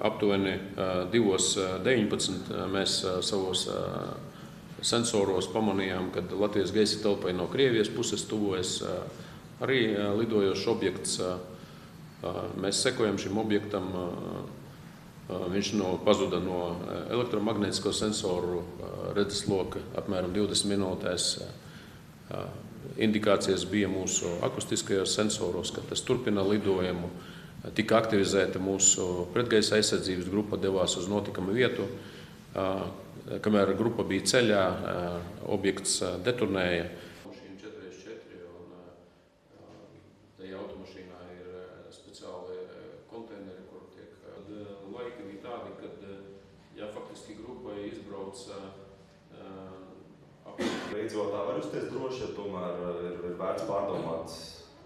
aptuveni 2:19 mēs savos sensoros pamanījām, kad Latvijas gaisa telpai no Krievijas puses tuvojas arī lidojošs objekts. Mēs sekojam šim objektam. Viņš pazuda no elektromagnētisko sensoru redzesloka apmēram 20 minūtēs. Indikācijas bija mūsu akustiskajos sensoros, ka tas turpina lidojumu. Tika aktivizēta mūsu pretgaisa aizsardzības grupa, devās uz notikuma vietu. Kamēr grupa bija ceļā, objekts detonēja. Mašīna 4x4 un tajā automašīnā ir speciāli konteineri, kur tiek. Laiki bija tādi, kad faktiski grupa izbrauc Iedzīvotā var justies droši, ja tomēr ir vērts pārdomāt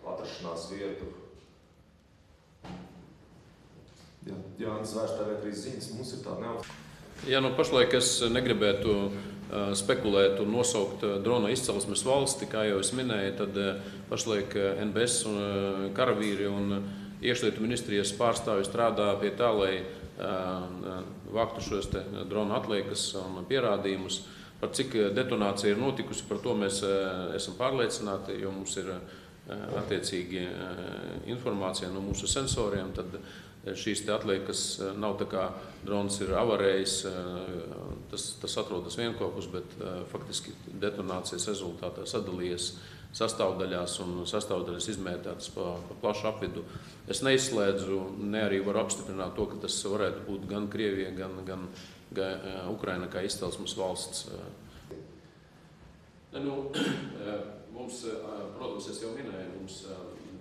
atrašanās vietu. Jānis Zvērs, TV3 ziņas, mums ir tāda neoficiāla. Pašlaik es negribētu spekulēt un nosaukt drona izcelsmes valsti, kā jau es minēju, tad pašlaik NBS un karavīri un iekšlietu ministrijas pārstāvji strādā pie tā, lai vāktu šos drona atliekas un pierādījumus. Par cik detonācija ir notikusi, par to mēs esam pārliecināti, jo mums ir attiecīgi informācija no mūsu sensoriem, tad šīs atliekas nav tā kā drons ir avarējis, tas atrodas vienkopus, bet faktiski detonācijas rezultātā sadalījies sastāvdaļās un sastāvdaļas izmētātas pa plašu apvidu. Es neizslēdzu, ne arī varu apstiprināt to, ka tas varētu būt gan Krievija, gan Ukraina kā izcelsmes valsts. Mums, protams, es jau minēju, mums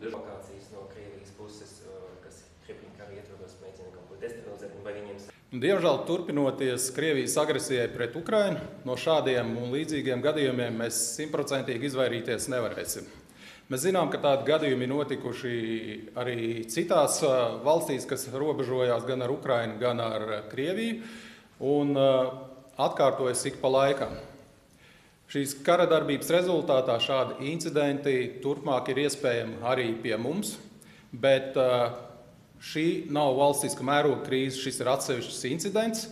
lokācijas no Krievijas puses, kas Krievijas ietvaros mēģina kaut ko destabilizēt, vai viņiem... Diemžēl turpinoties Krievijas agresijai pret Ukrainu, no šādiem un līdzīgiem gadījumiem mēs 100% izvairīties nevarēsim. Mēs zinām, ka tādi gadījumi notikuši arī citās valstīs, kas robežojās gan ar Ukrainu, gan ar Krieviju, un atkārtojas ik pa laikam. Šīs kara darbības rezultātā šādi incidenti turpmāk ir iespējami arī pie mums, bet šī nav valstiska mēroga krīze, šis ir atsevišķs incidents.